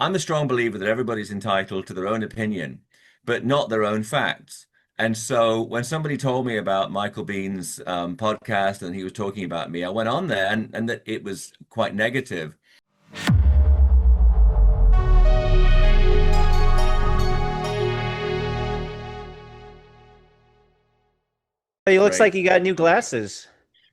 I'm a strong believer that everybody's entitled to their own opinion, but not their own facts. And so when somebody told me about Michael Bihn's podcast and he was talking about me, I went on there and that it was quite negative. He looks like Great. you got new glasses.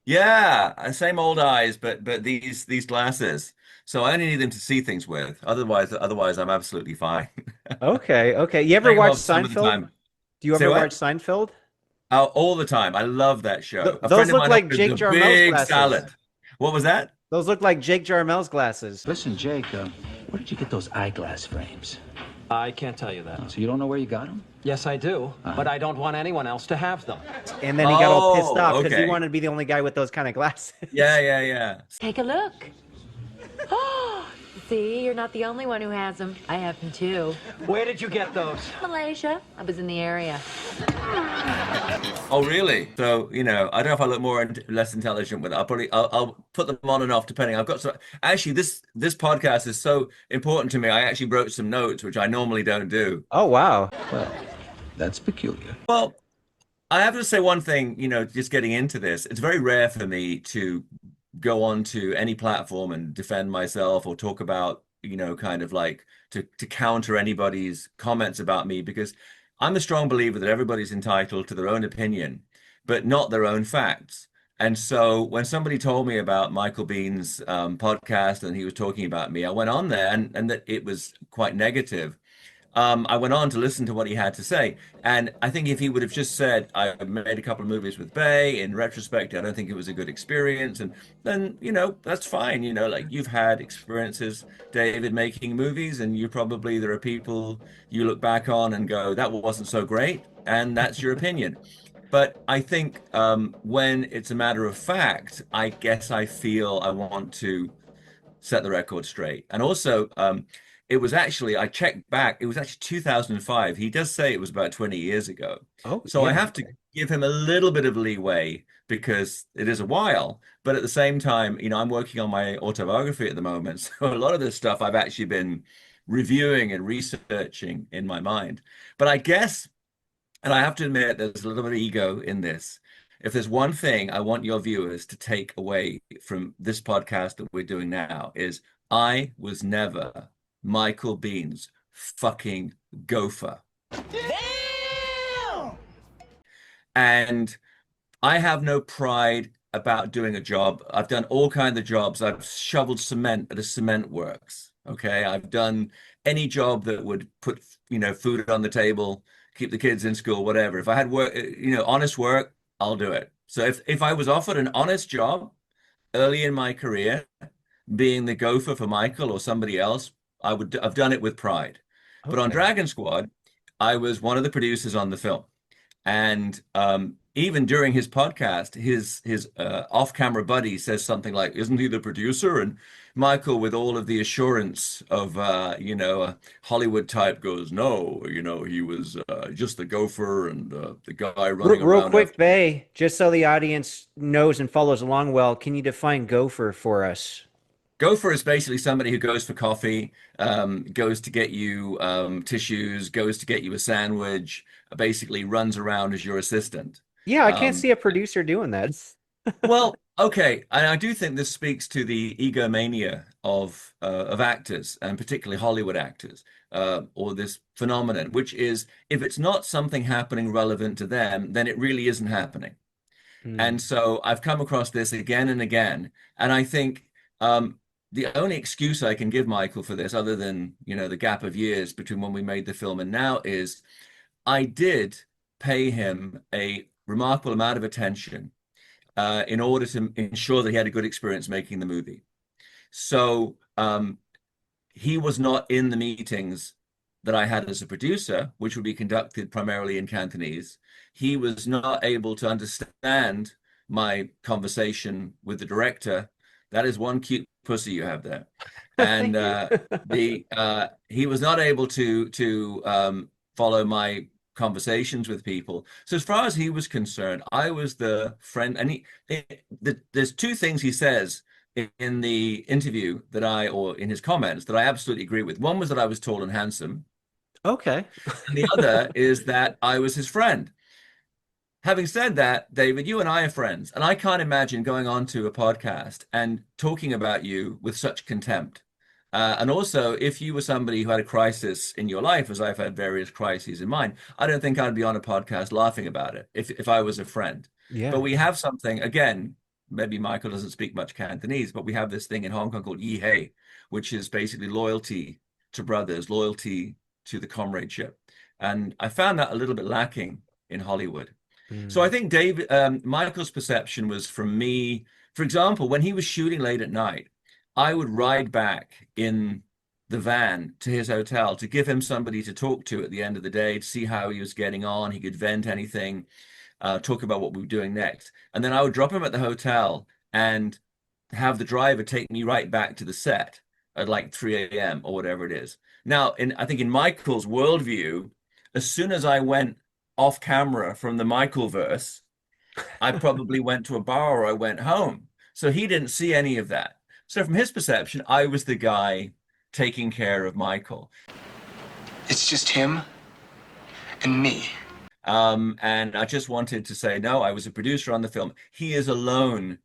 Yeah, same old eyes, but these glasses. So I only need them to see things with. Otherwise I'm absolutely fine. Okay, okay. You ever Take them watch off some of the Seinfeld? time. Do you Say ever watch what? Seinfeld? Oh, all the time. I love that Th show. A friend those of look mine like opens Jake a Jarmel's big glasses. salad. What was that? Those look like Jake Jarmel's glasses. Listen, Jake, where did you get those eyeglass frames? I can't tell you that. So you don't know where you got them? Yes, I do, but I don't want anyone else to have them. And then he got all pissed Oh, off because he okay. wanted to be the only guy with those kind of glasses. Yeah, yeah, yeah. Take a look. Oh, see, you're not the only one who has them. I have them too. Where did you get those? Malaysia. I was in the area. Oh, really? So, I don't know if I look more and less intelligent with it. I'll put them on and off depending. I've got some actually this podcast is so important to me. I actually wrote some notes, which I normally don't do. Oh, wow. Well, that's peculiar. Well, I have to say one thing, just getting into this, it's very rare for me to go on to any platform and defend myself or talk about, kind of like to counter anybody's comments about me because I'm a strong believer that everybody's entitled to their own opinion, but not their own facts. And so when somebody told me about Michael Bihn's podcast and he was talking about me, I went on there and that it was quite negative. I went on to listen to what he had to say. And I think if he would have just said, I made a couple of movies with Bey, in retrospect, I don't think it was a good experience. And then, that's fine. Like you've had experiences, David, making movies, and there are people you look back on and go, that wasn't so great. And that's your opinion. But I think when it's a matter of fact, I guess I feel I want to set the record straight. And also, it was actually, I checked back, it was actually 2005. He does say it was about 20 years ago. Oh, So I yeah. have to give him a little bit of leeway because it is a while. But at the same time, I'm working on my autobiography at the moment. So a lot of this stuff I've actually been reviewing and researching in my mind. But I guess, and I have to admit, there's a little bit of ego in this. If there's one thing I want your viewers to take away from this podcast that we're doing now is I was never Michael Biehn's fucking gopher. Damn! And I have no pride about doing a job. I've done all kinds of jobs. I've shoveled cement at a cement works. Okay. I've done any job that would put, food on the table, keep the kids in school, whatever. If I had work, honest work, I'll do it. So if I was offered an honest job early in my career, being the gopher for Michael or somebody else, I've done it with pride. But on Okay. Dragon Squad, I was one of the producers on the film. And even during his podcast, his off-camera buddy says something like, "Isn't he the producer?" And Michael, with all of the assurance of a Hollywood type, goes, "No, he was just the gopher and the guy running Real around quick, after." Bay, just so the audience knows and follows along well, can you define gopher for us? Gopher is basically somebody who goes for coffee, goes to get you tissues, goes to get you a sandwich, basically runs around as your assistant. Yeah, I can't Um, see a producer doing that. well, okay, and I do think this speaks to the egomania of actors, and particularly Hollywood actors, or this phenomenon, which is if it's not something happening relevant to them, then it really isn't happening. Hmm. And so I've come across this again and again, and I think the only excuse I can give Michael for this, other than the gap of years between when we made the film and now, is I did pay him a remarkable amount of attention in order to ensure that he had a good experience making the movie. So he was not in the meetings that I had as a producer, which would be conducted primarily in Cantonese. He was not able to understand my conversation with the director. That is one cute pussy you have there. And Thank you. the he was not able to follow my conversations with people. So as far as he was concerned, I was the friend. And there's two things he says in the interview or in his comments that I absolutely agree with. One was that I was tall and handsome, Okay. and the other is that I was his friend. Having said that, David, you and I are friends, and I can't imagine going on to a podcast and talking about you with such contempt. And also, if you were somebody who had a crisis in your life, as I've had various crises in mine, I don't think I'd be on a podcast laughing about it if I was a friend. But Yeah. we have something, again, maybe Michael doesn't speak much Cantonese, but we have this thing in Hong Kong called Yi Hei, which is basically loyalty to brothers, loyalty to the comradeship. And I found that a little bit lacking in Hollywood. So I Mm. think Michael's perception was from me. For example, when he was shooting late at night, I would ride back in the van to his hotel to give him somebody to talk to at the end of the day to see how he was getting on. He could vent anything, talk about what we were doing next. And then I would drop him at the hotel and have the driver take me right back to the set at like 3 a.m. or whatever it is. Now, I think in Michael's worldview, as soon as I went off camera from the Michael verse, I probably went to a bar or I went home. So he didn't see any of that. So from his perception, I was the guy taking care of Michael. It's just him and me. And I just wanted to say, no, I was a producer on the film. He is alone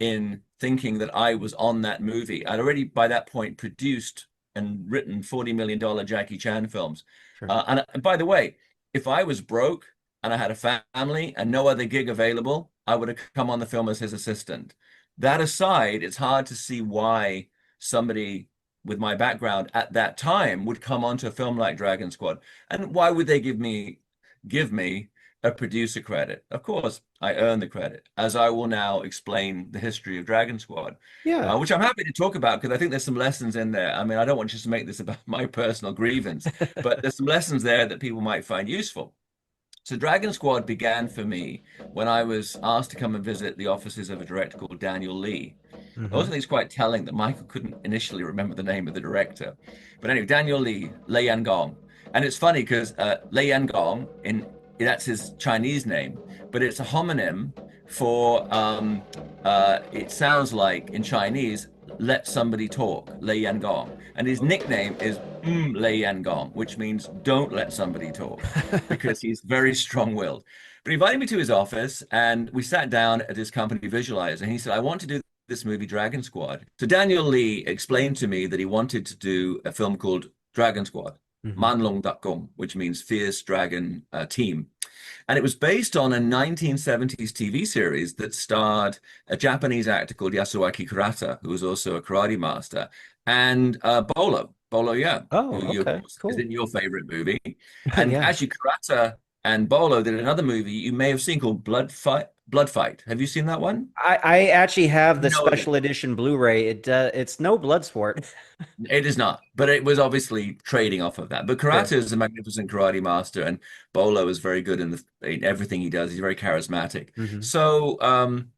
in thinking that I was on that movie. I'd already by that point produced and written $40 million Jackie Chan films. Sure. And by the way, if I was broke and I had a family and no other gig available, I would have come on the film as his assistant. That aside, it's hard to see why somebody with my background at that time would come onto a film like Dragon Squad. And why would they give me a producer credit? Of course, I earn the credit, as I will now explain the history of Dragon Squad, Yeah. which I'm happy to talk about because I think there's some lessons in there. I mean, I don't want just to make this about my personal grievance, but there's some lessons there that people might find useful. So Dragon Squad began for me when I was asked to come and visit the offices of a director called Daniel Lee. I also Hmm. think it's quite telling that Michael couldn't initially remember the name of the director. But anyway, Daniel Lee, Lei Yangong. And it's funny because Lei Yangong, that's his Chinese name, but it's a homonym for, it sounds like in Chinese, let somebody talk, Lei Yangong. And his nickname is Lei Yangong, which means don't let somebody talk, because he's very strong-willed. But he invited me to his office, and we sat down at his company Visualize, and he said, I want to do this movie Dragon Squad. So Daniel Lee explained to me that he wanted to do a film called Dragon Squad, Hmm. Manlong Dakgong, which means Fierce Dragon Team. And it was based on a 1970s TV series that starred a Japanese actor called Yasuaki Kurata, who was also a karate master, and Bolo, yeah, Oh, who of okay. course is Cool. in your favorite movie. And Yeah. actually, Kurata and Bolo did another movie you may have seen called Blood Fight. Have you seen that one? I actually have the No, special edition Blu-ray. It's no blood sport. it is not, but it was obviously trading off of that. But Karate Sure. is a magnificent karate master, and Bolo is very good in everything he does. He's very charismatic. Hmm. So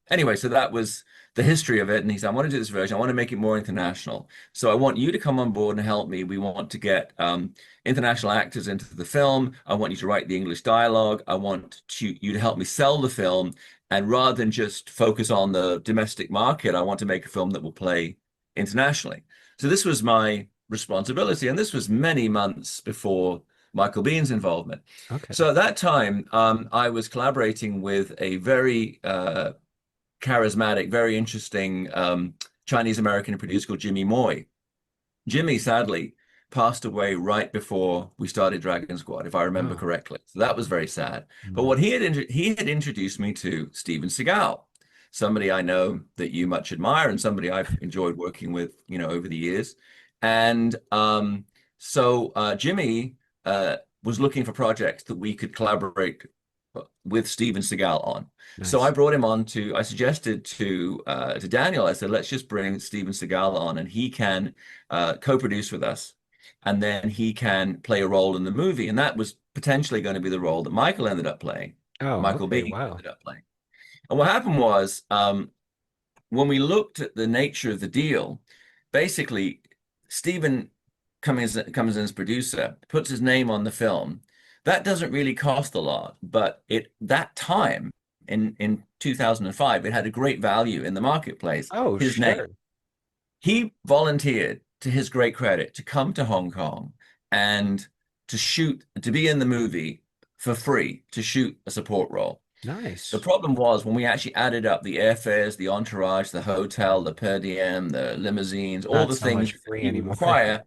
anyway, so that was the history of it. And he said, I want to do this version. I want to make it more international. So I want you to come on board and help me. We want to get international actors into the film. I want you to write the English dialogue. I want you to help me sell the film. And rather than just focus on the domestic market, I want to make a film that will play internationally. So this was my responsibility, and this was many months before Michael Biehn's involvement. Okay. So at that time, I was collaborating with a very charismatic, very interesting Chinese American producer called Jimmy Moy. Jimmy sadly passed away right before we started Dragon Squad, if I remember Oh. correctly. So that was very sad. But Mm. what he had introduced me to Steven Seagal, somebody I know that you much admire and somebody I've enjoyed working with, over the years. And so Jimmy was looking for projects that we could collaborate with Steven Seagal on. So I Nice. brought him on I suggested to Daniel, I said, let's just bring Steven Seagal on and he can co-produce with us. And then he can play a role in the movie. And that was potentially going to be the role that Michael ended up playing. Oh, Michael okay. Biehn Wow. ended up playing. And what happened was, when we looked at the nature of the deal, basically, Steven comes in as producer, puts his name on the film. That doesn't really cost a lot, but that time in 2005, it had a great value in the marketplace. Oh, His name. sure. he volunteered, to his great credit, to come to Hong Kong and to be in the movie for free, to shoot a support role. The Nice. problem was when we actually added up the airfares, the entourage, the hotel, the per diem, the limousines, all Not the so much things free he would anymore. require,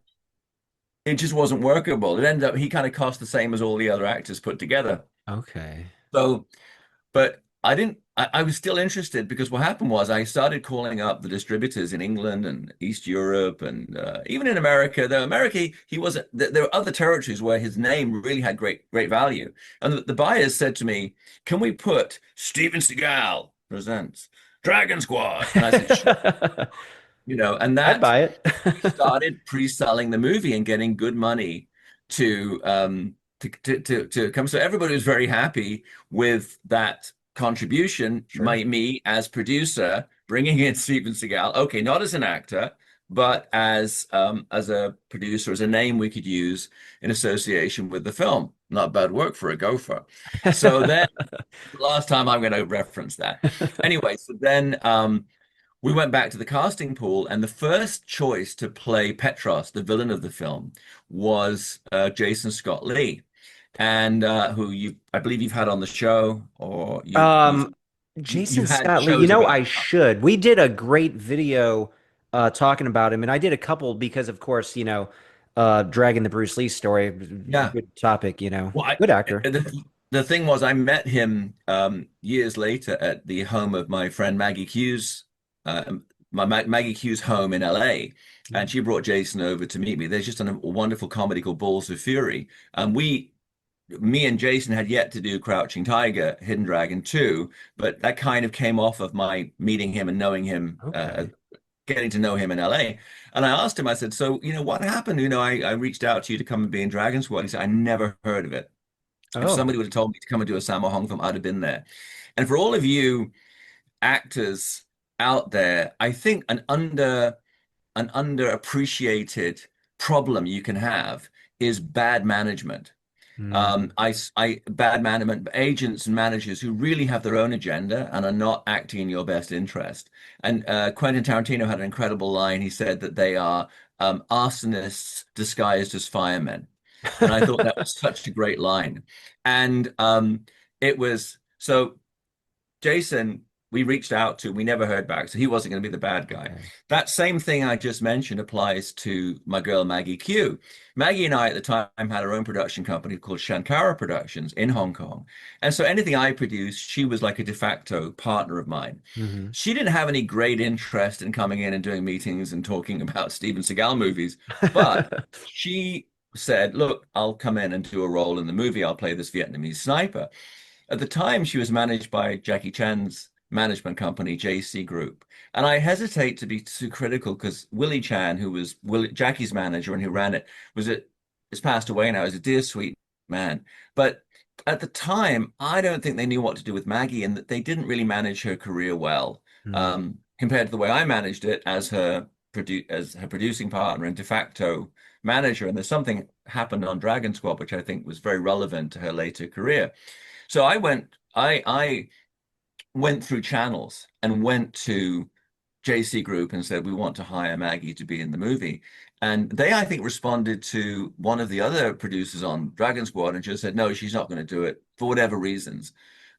it just wasn't workable. It ended up he kind of cost the same as all the other actors put together. Okay. So, but I didn't, I was still interested because what happened was I started calling up the distributors in England and East Europe and even in America. Though America, he wasn't, there were other territories where his name really had great value. And the buyers said to me, can we put Steven Seagal presents Dragon Squad? And I said, sure. And I'd that buy it. we started pre-selling the movie and getting good money to to come. So everybody was very happy with that contribution. Sure. Me as producer bringing in Steven Seagal, okay, not as an actor, but as a producer, as a name we could use in association with the film. Not bad work for a gopher. So then, last time I'm going to reference that. Anyway, so then we went back to the casting pool, and the first choice to play Petros, the villain of the film, was Jason Scott Lee, and who I believe you've had on the show, or Um, you've Jason had Scott Lee, shows about. I should. We did a great video talking about him, and I did a couple because, of course, dragging the Bruce Lee story, Yeah. good topic, Well, good actor. the thing was, I met him years later at the home of my friend Maggie Q's, Maggie Q's home in LA, and she brought Jason over to meet me. There's just a wonderful comedy called Balls of Fury, and me and Jason had yet to do Crouching Tiger, Hidden Dragon 2, but that kind of came off of my meeting him and knowing him, Okay. getting to know him in LA. And I asked him, I said, so, what happened? I reached out to you to come and be in Dragon Squad. He said, I never heard of it. If Oh. somebody would have told me to come and do a Sammo Hung film, I'd have been there. And for all of you actors out there, I think an underappreciated problem you can have is bad management. Hmm. Bad management, agents and managers who really have their own agenda and are not acting in your best interest. And Quentin Tarantino had an incredible line. He said that they are arsonists disguised as firemen. And I thought that was such a great line. And it was so Jason, we reached out to, we never heard back. So he wasn't going to be the bad guy. Okay. That same thing I just mentioned applies to my girl, Maggie Q. Maggie and I at the time had our own production company called Shankara Productions in Hong Kong. And so anything I produced, she was like a de facto partner of mine. Hmm. She didn't have any great interest in coming in and doing meetings and talking about Steven Seagal movies, but she said, look, I'll come in and do a role in the movie. I'll play this Vietnamese sniper. At the time, she was managed by Jackie Chan's management company, JC Group. And I hesitate to be too critical because Willie Chan, who was Jackie's manager and who ran it, has passed away now. He's a dear, sweet man. But at the time, I don't think they knew what to do with Maggie and that they didn't really manage her career well, Hmm. compared to the way I managed it as her producing partner and de facto manager. And there's something happened on Dragon Squad, which I think was very relevant to her later career. So I went through channels and went to JC Group and said, we want to hire Maggie to be in the movie. And they, I think, responded to one of the other producers on Dragon Squad and just said, no, she's not going to do it for whatever reasons.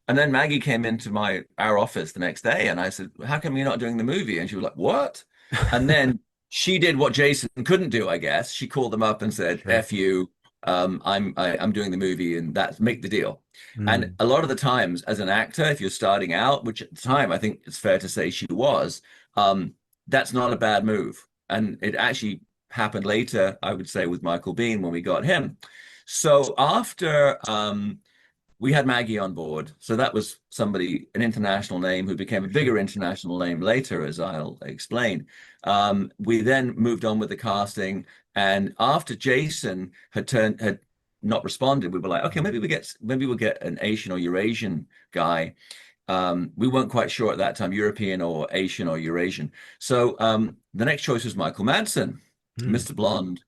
And then Maggie came into our office the next day and I said, how come you're not doing the movie? And she was like, what? And then she did what Jason couldn't do, I guess. She called them up and said, Sure. F you. I'm doing the movie and that's make the deal. And Hmm. a lot of the times as an actor, if you're starting out, which at the time I think it's fair to say she was, that's not a bad move. And it actually happened later, I would say, with Michael Biehn when we got him. So after we had Maggie on board. So that was somebody, an international name who became a Sure. bigger international name later, as I'll explain. We then moved on with the casting. And after Jason had not responded, we were like, okay, maybe we'll get an Asian or Eurasian guy. We weren't quite sure at that time, European or Asian or Eurasian. So the next choice was Michael Madsen, Hmm. Mr. Blonde.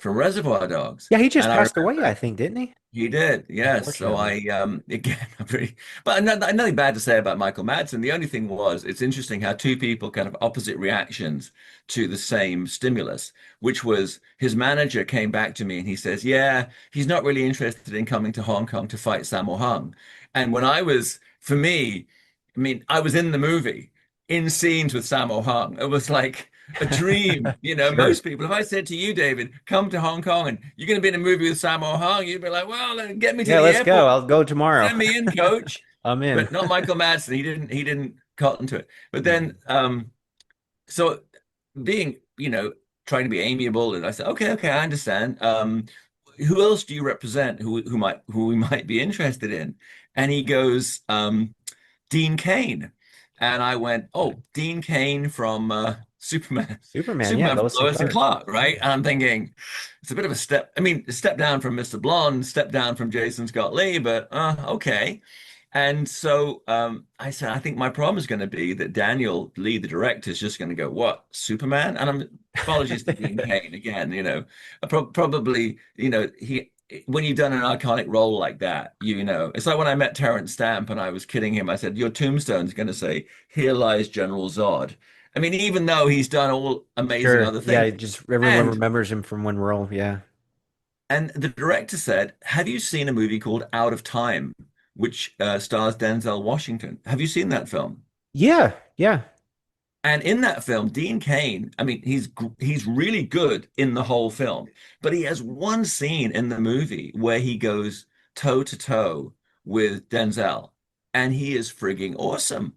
from Reservoir Dogs. Yeah, he just And I passed away, remember I think, didn't he? he did, yes. So Unfortunately. I again I'm pretty but nothing bad to say about Michael Madsen. The only thing was it's interesting how two people kind of opposite reactions to the same stimulus, which was his manager came back to me and he says, yeah, he's not really interested in coming to Hong Kong to fight Sammo Hung. And when I was, for me, I mean, I was in the movie, in scenes with Sammo Hung. It was like a dream. You know, Sure. most people, if I said to you, David, come to Hong Kong and you're going to be in a movie with Sammo Hung, you'd be like, well, then get me to Yeah, the let's go. airport. I'll go tomorrow. Send me in, coach. I'm in. But not Michael Madsen. He didn't cotton to it. But then, so being, trying to be amiable, and I said, okay, I understand. Who else do you represent who we might be interested in? And he goes, Dean Cain. And I went, oh, Dean Cain from Superman, Superman, yeah, Superman from Lois and Lois and Clark. Clark, right? And I'm thinking, it's a bit of a step. I mean, a step down from Mr. Blonde, step down from Jason Scott Lee, but okay. And so I said, I think my problem is going to be that Daniel Lee, the director, is just going to go, what, Superman? And I'm apologies to Dean Cain again, probably, when you've done an iconic role like that, it's like when I met Terrence Stamp and I was kidding him. I said, your tombstone's going to say, here lies General Zod. I mean, even though he's done all amazing Sure. other Yeah, things. just everyone And remembers him from one role. Yeah. and the director said, have you seen a movie called Out of Time, which stars Denzel Washington? Have you seen that film? Yeah. Yeah. And in that film, Dean Cain, I mean, he's really good in the whole film, but he has one scene in the movie where he goes toe to toe with Denzel, and he is frigging awesome.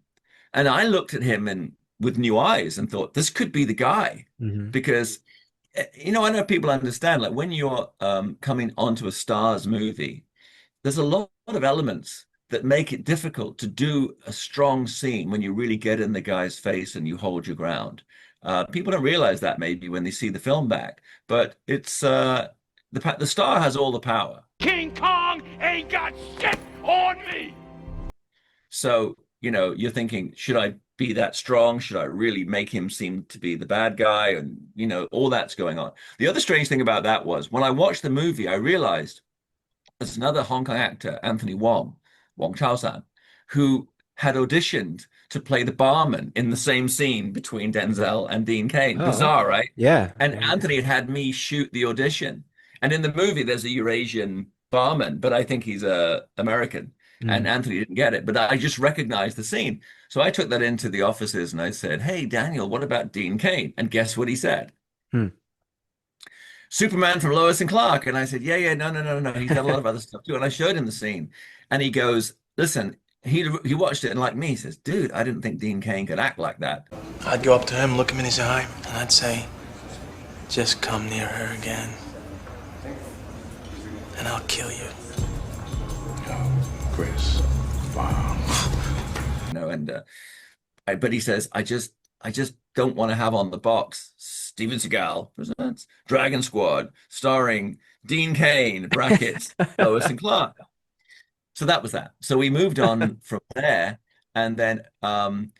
And I looked at him and with new eyes and thought, this could be the guy, Hmm. because I know people understand like when you're coming onto a stars movie, there's a lot of elements that make it difficult to do a strong scene when you really get in the guy's face and you hold your ground. People don't realize that maybe when they see the film back, but it's the star has all the power. King Kong ain't got shit on me! So, you're thinking, should I be that strong? Should I really make him seem to be the bad guy? And, all that's going on. The other strange thing about that was when I watched the movie, I realized there's another Hong Kong actor, Anthony Wong Chao-san, who had auditioned to play the barman in the same scene between Denzel and Dean Cain. Oh, Bizarre, okay. right? Yeah. And Yeah. Anthony had me shoot the audition. And in the movie, there's a Eurasian barman, but I think he's a American. And Mm. Anthony didn't get it, but I just recognized the scene. So I took that into the offices and I said, hey, Daniel, what about Dean Cain? And guess what he said? Hmm. Superman from Lois and Clark. And I said, yeah, no. He's done a lot of other stuff too. And I showed him the scene. And he goes, listen, he watched it and like me, he says, dude, I didn't think Dean Cain could act like that. I'd go up to him, look him in his eye, and I'd say, just come near her again, and I'll kill you. Chris. Wow. But he says, I just don't want to have on the box Steven Seagal presents Dragon Squad starring Dean Cain, brackets, Lois and Clark. So that was that. So we moved on from there. And then, and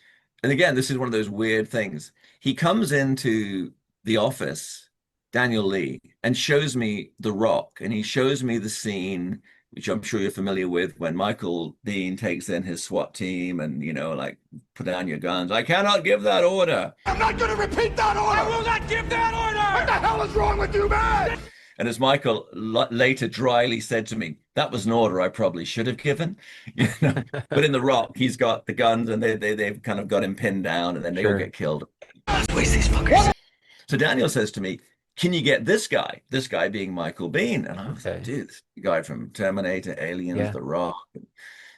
again, this is one of those weird things. He comes into the office, Daniel Lee, and shows me The Rock. And he shows me the scene, which I'm sure you're familiar with, when Michael Biehn takes in his SWAT team and, like, put down your guns. I cannot give that order. I'm not gonna repeat that order! I will not give that order! What the hell is wrong with you, man? And as Michael later dryly said to me, that was an order I probably should have given. But in The Rock, he's got the guns and they've kind of got him pinned down and then they all Sure. get killed. Waste these fuckers. So Daniel says to me, can you get this guy? This guy being Michael Biehn. And I was like, Okay. dude, this guy from Terminator, Aliens, Yeah. The Rock.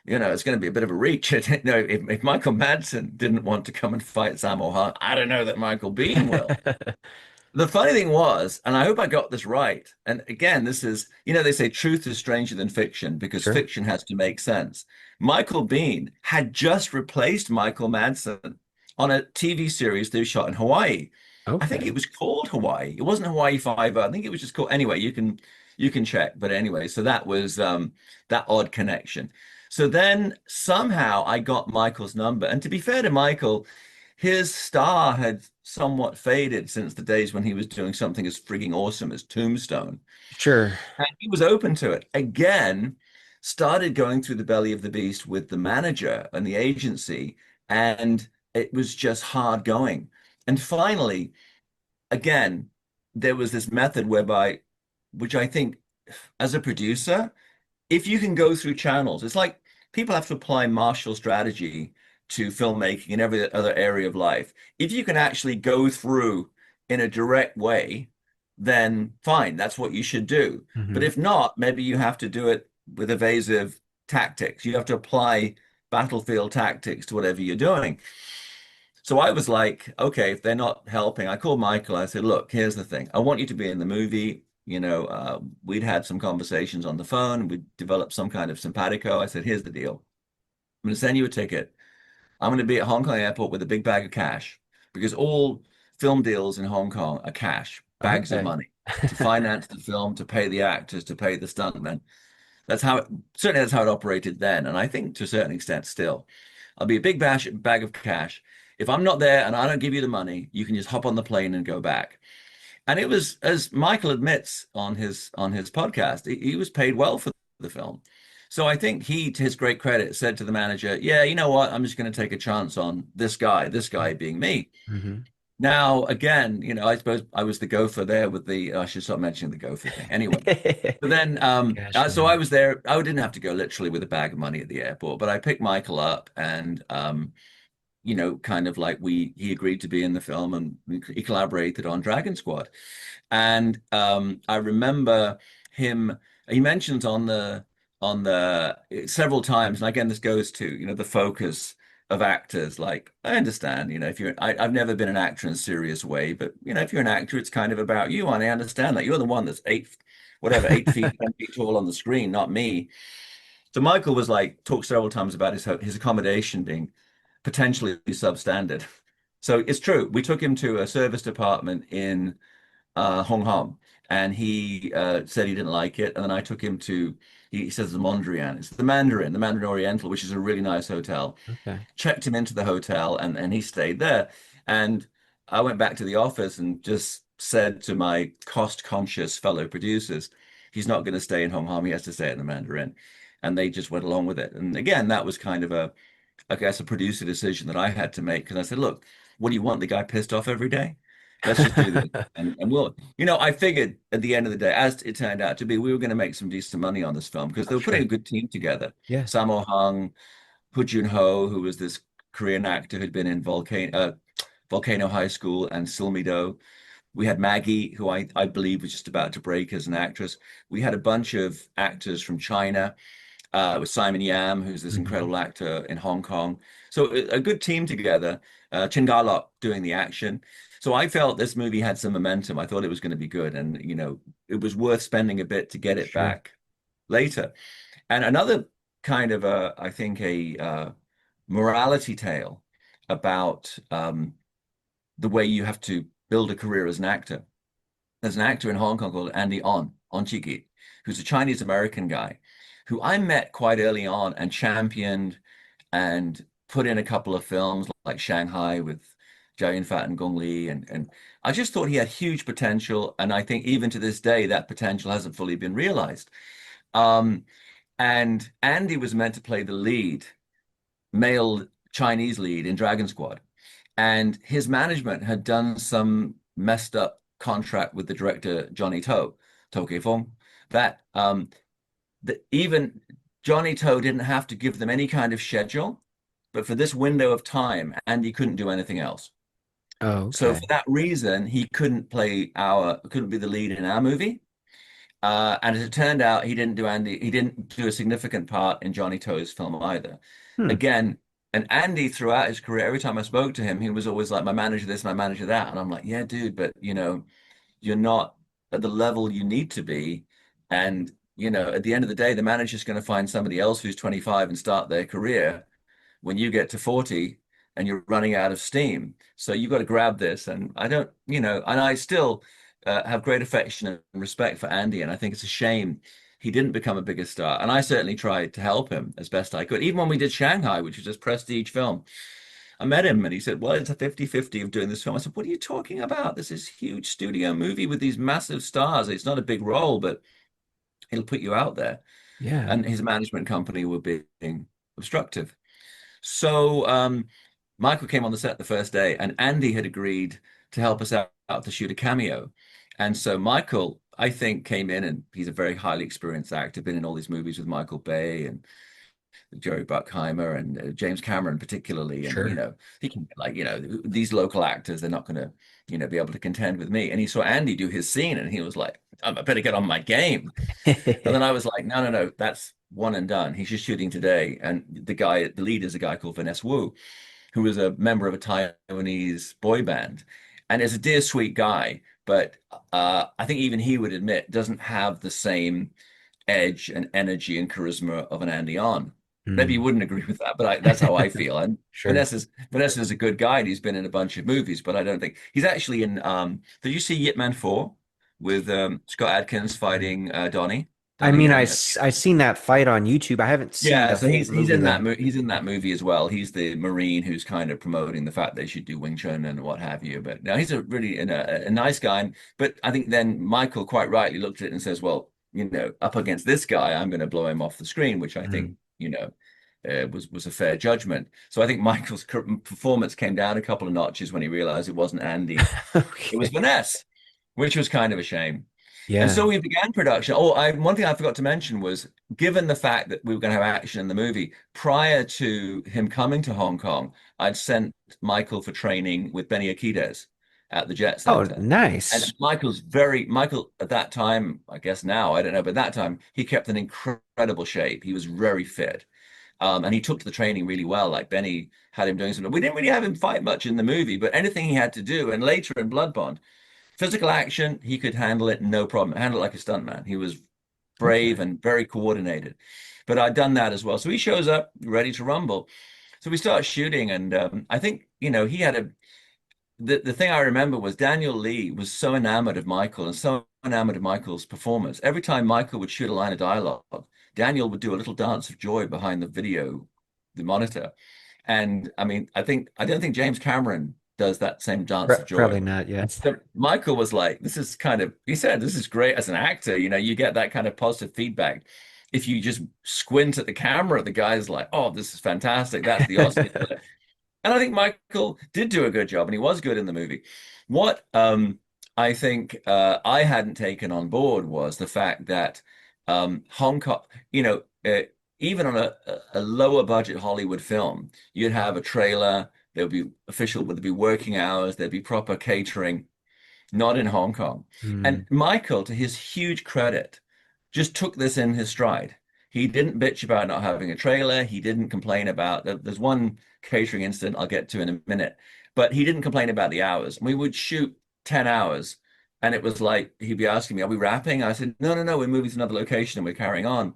It's going to be a bit of a reach. If Michael Madsen didn't want to come and fight Sammo Hung, I don't know that Michael Biehn will. The funny thing was, and I hope I got this right, and again, this is, they say truth is stranger than fiction because Sure. fiction has to make sense. Michael Biehn had just replaced Michael Madsen on a TV series they shot in Hawaii. I think Okay. it was called Hawaii. It wasn't Hawaii Five-O. I think it was just called, anyway, you can check. But anyway, so that was that odd connection. So then somehow I got Michael's number. And to be fair to Michael, his star had somewhat faded since the days when he was doing something as frigging awesome as Tombstone. Sure. And he was open to it. Again, started going through the belly of the beast with the manager and the agency, and it was just hard going. And finally, again, there was this method whereby, which I think as a producer, if you can go through channels, it's like people have to apply Marshall strategy to filmmaking and every other area of life. If you can actually go through in a direct way, then fine, that's what you should do. But Hmm. if not, maybe you have to do it with evasive tactics. You have to apply battlefield tactics to whatever you're doing. So I was like, okay, if they're not helping, I called Michael. I said, look, here's the thing. I want you to be in the movie. We'd had some conversations on the phone. We developed some kind of simpatico. I said, here's the deal. I'm going to send you a ticket. I'm going to be at Hong Kong airport with a big bag of cash because all film deals in Hong Kong are cash, bags of Okay. money to finance the film, to pay the actors, to pay the stuntmen. That's how it, certainly that's how it operated then. And I think to a certain extent still. I'll be a big bag of cash. If I'm not there and I don't give you the money, you can just hop on the plane and go back. And it was, as Michael admits on his podcast, he was paid well for the film. So I think he, to his great credit, said to the manager, "Yeah, you know what? I'm just going to take a chance on this guy being me." Hmm. Now, again, I suppose I was the gopher there with I should stop mentioning the gopher thing. Anyway, but then, Gosh, so I man. was there. I didn't have to go literally with a bag of money at the airport, but I picked Michael up and, kind of like he agreed to be in the film and he collaborated on Dragon Squad. And I remember him, he mentions on the several times, and again, this goes to, the focus of actors. Like, I understand, if I've never been an actor in a serious way, but if you're an actor, it's kind of about you, and I understand that you're the one that's whatever, 8 feet, 10 feet tall on the screen, not me. So Michael was like, talked several times about his accommodation being potentially substandard. So it's true. We took him to a service department in Hong Kong, and he said he didn't like it. And then I took him to, he says the Mondrian. It's the Mandarin Oriental, which is a really nice hotel. Okay. Checked him into the hotel, and he stayed there. And I went back to the office and just said to my cost-conscious fellow producers, he's not going to stay in Hong Kong. He has to stay in the Mandarin. And they just went along with it. And again, that was kind of I guess, a producer decision that I had to make because I said, look, what do you want? The guy pissed off every day? Let's just do this. And we'll, I figured at the end of the day, as it turned out to be, we were going to make some decent money on this film because they were putting a Sure. good team together. Yeah. Sammo Hung, Hu Jun-ho, who was this Korean actor who'd been in Volcano High School and Silmido. We had Maggie, who I believe was just about to break as an actress. We had a bunch of actors from China with Simon Yam, who's this Hmm. incredible actor in Hong Kong. So a good team together. Chin Garlock doing the action. So I felt this movie had some momentum. I thought it was going to be good, and it was worth spending a bit to get it Sure. back later. And another kind of I think morality tale about the way you have to build a career as an actor. There's an actor in Hong Kong called Andy On Chiki, who's a Chinese American guy who I met quite early on and championed and put in a couple of films like Shanghai with Chow Yun-fat and Gong Li. And I just thought he had huge potential. And I think even to this day, that potential hasn't fully been realized. Um, and Andy was meant to play the lead, male Chinese lead in Dragon Squad. And his management had done some messed up contract with the director Johnny To Fong, that even Johnny To didn't have to give them any kind of schedule, but for this window of time, Andy couldn't do anything else. Oh, So for okay. that reason, he couldn't be the lead in our movie. And as it turned out, he didn't do a significant part in Johnny To's film either. Hmm. Again, and Andy throughout his career, every time I spoke to him, he was always like, my manager this, my manager that. And I'm like, yeah, dude, but you're not at the level you need to be. And, at the end of the day, the manager's going to find somebody else who's 25 and start their career when you get to 40 and you're running out of steam. So you've got to grab this. And I don't, and I still have great affection and respect for Andy. And I think it's a shame he didn't become a bigger star. And I certainly tried to help him as best I could. Even when we did Shanghai, which was this prestige film, I met him and he said, well, it's a 50-50 of doing this film. I said, what are you talking about? This is huge studio movie with these massive stars. It's not a big role, but it'll put you out there. Yeah. And his management company were being obstructive. So Michael came on the set the first day, and Andy had agreed to help us out to shoot a cameo. And so Michael, I think, came in, and he's a very highly experienced actor, been in all these movies with Michael Bay and Jerry Bruckheimer and James Cameron particularly. And, Sure. he can, like, these local actors, they're not going to, be able to contend with me. And he saw Andy do his scene and he was like, I better get on my game. And then I was like, no, no, no, that's one and done. He's just shooting today. And the lead is a guy called Vanessa Wu, who was a member of a Taiwanese boy band and is a dear, sweet guy. But I think even he would admit doesn't have the same edge and energy and charisma of an Andy On. Maybe you Hmm. wouldn't agree with that, but that's how I feel. And Sure. Vanessa's a good guy, and he's been in a bunch of movies, but I don't think he's actually in. Did you see Yip Man 4 with Scott Adkins fighting I Donnie mean, Yen? I seen that fight on YouTube. I haven't seen Yeah, the so full he's movie in though. he's in that movie as well. He's the Marine who's kind of promoting the fact they should do Wing Chun and what have you. But now he's a really a nice guy. But I think then Michael quite rightly looked at it and says, well, up against this guy, I'm going to blow him off the screen, which I think, Mm. was a fair judgment. So I think Michael's performance came down a couple of notches when he realized it wasn't Andy, it was Okay. Vanessa, which was kind of a shame. And Yeah. so we began production. Oh, one thing I forgot to mention was, given the fact that we were going to have action in the movie, prior to him coming to Hong Kong, I'd sent Michael for training with Benny Akides at the Jet Oh, Center. And nice. Michael at that time, I guess now, I don't know, but that time he kept an incredible shape. He was very fit. And he took to the training really well. Like Benny had him doing something. We didn't really have him fight much in the movie, but anything he had to do, and later in Blood Bond, physical action, he could handle it, no problem. Handle it like a stuntman. He was brave Okay. and very coordinated. But I'd done that as well. So he shows up ready to rumble. So we start shooting, and I think he had the thing I remember was Daniel Lee was so enamored of Michael and so enamored of Michael's performance. Every time Michael would shoot a line of dialogue, Daniel would do a little dance of joy behind the monitor. And I mean, I don't think James Cameron does that same dance of joy. Probably not. Yeah. So Michael was like, he said, this is great as an actor. You get that kind of positive feedback. If you just squint at the camera, the guy's like, oh, this is fantastic. That's the Oscar. And I think Michael did do a good job, and he was good in the movie. What I think I hadn't taken on board was the fact that Hong Kong, even on a lower budget Hollywood film, you'd have a trailer, there'd be working hours, there'd be proper catering, not in Hong Kong. And Hmm. Michael, to his huge credit, just took this in his stride. He didn't bitch about not having a trailer. He didn't complain about, there's one catering incident I'll get to in a minute, but he didn't complain about the hours. We would shoot 10 hours and it was like, he'd be asking me, are we wrapping? I said, no, no, no, we're moving to another location and we're carrying on.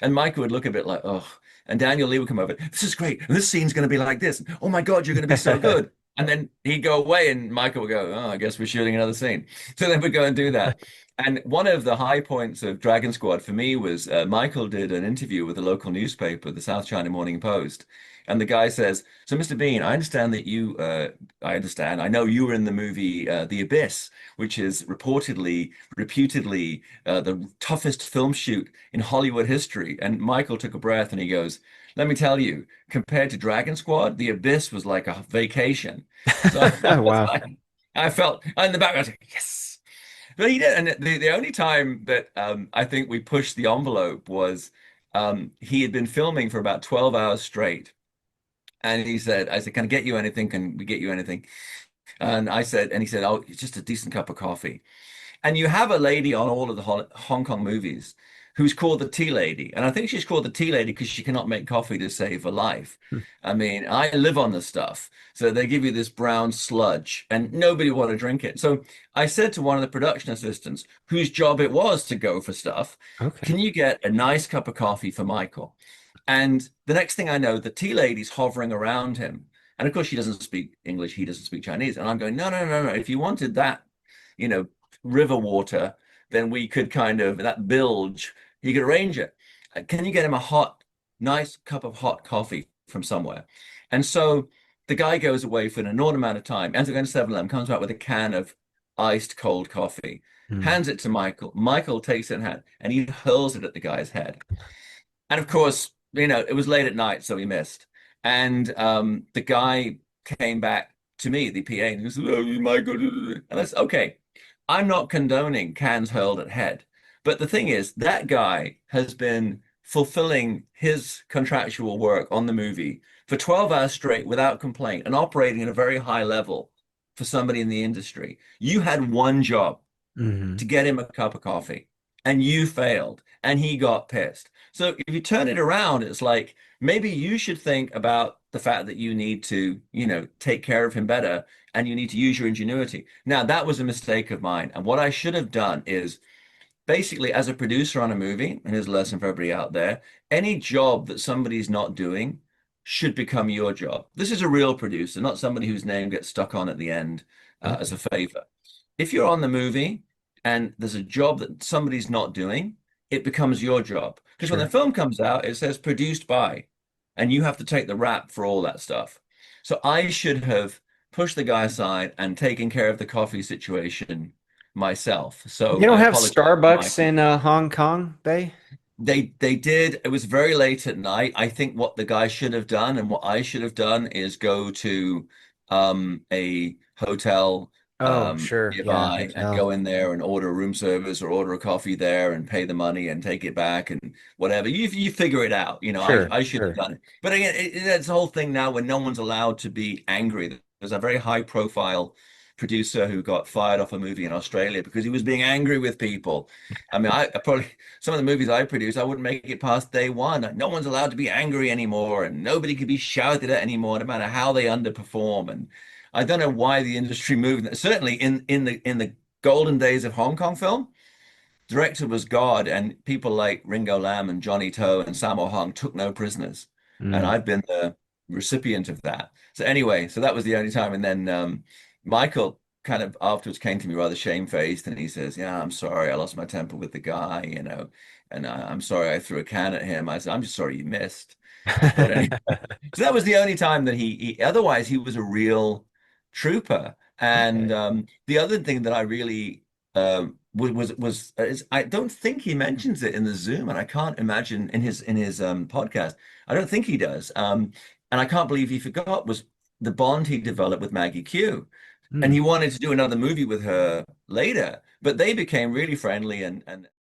And Michael would look a bit like, oh, and Daniel Lee would come over. This is great. And this scene's going to be like this. Oh my God, you're going to be so good. And then he'd go away and Michael would go, oh, I guess we're shooting another scene. So then we'd go and do that. And one of the high points of Dragon Squad for me was Michael did an interview with a local newspaper, the South China Morning Post. And the guy says, so Mr. Biehn, I understand that I know you were in the movie The Abyss, which is reputedly the toughest film shoot in Hollywood history. And Michael took a breath and he goes, let me tell you, compared to Dragon Squad, The Abyss was like a vacation. So Wow. I felt in the back, I was like, yes. But he did. And the only time that I think we pushed the envelope was he had been filming for about 12 hours straight. And I said, can I get you anything? Can we get you anything? And he said, oh, it's just a decent cup of coffee. And you have a lady on all of the Hong Kong movies who's called the tea lady. And I think she's called the tea lady because she cannot make coffee to save her life. I mean, I live on the stuff. So they give you this brown sludge and nobody want to drink it. So I said to one of the production assistants, whose job it was to go for stuff, Okay. can you get a nice cup of coffee for Michael? And the next thing I know, the tea lady's hovering around him. And of course, she doesn't speak English. He doesn't speak Chinese. And I'm going, no, no, no, no. If you wanted that, you know, river water, then we could that bilge, he could arrange it. Can you get him a nice cup of hot coffee from somewhere? And so the guy goes away for an inordinate amount of time, ends up going to 7-Eleven, comes back with a can of iced cold coffee, Mm. hands it to Michael. Michael takes it in hand and he hurls it at the guy's head. And of course, it was late at night, so he missed. And the guy came back to me, the PA, and he said, "Oh, Michael." And I said, okay, I'm not condoning cans hurled at head. But the thing is, that guy has been fulfilling his contractual work on the movie for 12 hours straight without complaint and operating at a very high level for somebody in the industry. You had one job Hmm. to get him a cup of coffee and you failed and he got pissed. So if you turn it around, it's like maybe you should think about the fact that you need to, take care of him better and you need to use your ingenuity. Now, that was a mistake of mine. And what I should have done is basically, as a producer on a movie, and here's a lesson for everybody out there, any job that somebody's not doing should become your job. This is a real producer, not somebody whose name gets stuck on at the end as a favor. If you're on the movie and there's a job that somebody's not doing, it becomes your job. Because when the Sure. film comes out, it says produced by, and you have to take the rap for all that stuff. So I should have pushed the guy aside and taken care of the coffee situation myself. You So don't I have apologize to Starbucks Michael. in Hong Kong, Bay? They did. It was very late at night. I think what the guy should have done and what I should have done is go to a hotel Oh, sure. Yeah, nearby and hotel. go in there and order a room service or order a coffee there and pay the money and take it back and whatever. You figure it out. I, Sure, I should have sure. done it. But again, it's a whole thing now where no one's allowed to be angry. There's a very high profile producer who got fired off a movie in Australia because he was being angry with people. I mean, I probably some of the movies I produce, I wouldn't make it past day one. No one's allowed to be angry anymore, and nobody can be shouted at anymore, no matter how they underperform. And I don't know why the industry moved. Certainly in the golden days of Hong Kong film, director was God, and people like Ringo Lam and Johnny To and Sammo Hung took no prisoners. And Mm. I've been the recipient of that. So anyway, so that was the only time. And then Michael kind of afterwards came to me rather shamefaced, and he says, "Yeah, I'm sorry, I lost my temper with the guy, and I'm sorry I threw a can at him." I said, "I'm just sorry you missed." But anyway, so that was the only time that otherwise he was a real trooper. And Okay. the other thing that I really was is I don't think he mentions it in the Zoom, and I can't imagine in his podcast. I don't think he does. And I can't believe he forgot was the bond he developed with Maggie Q. And Hmm. he wanted to do another movie with her later, but they became really friendly and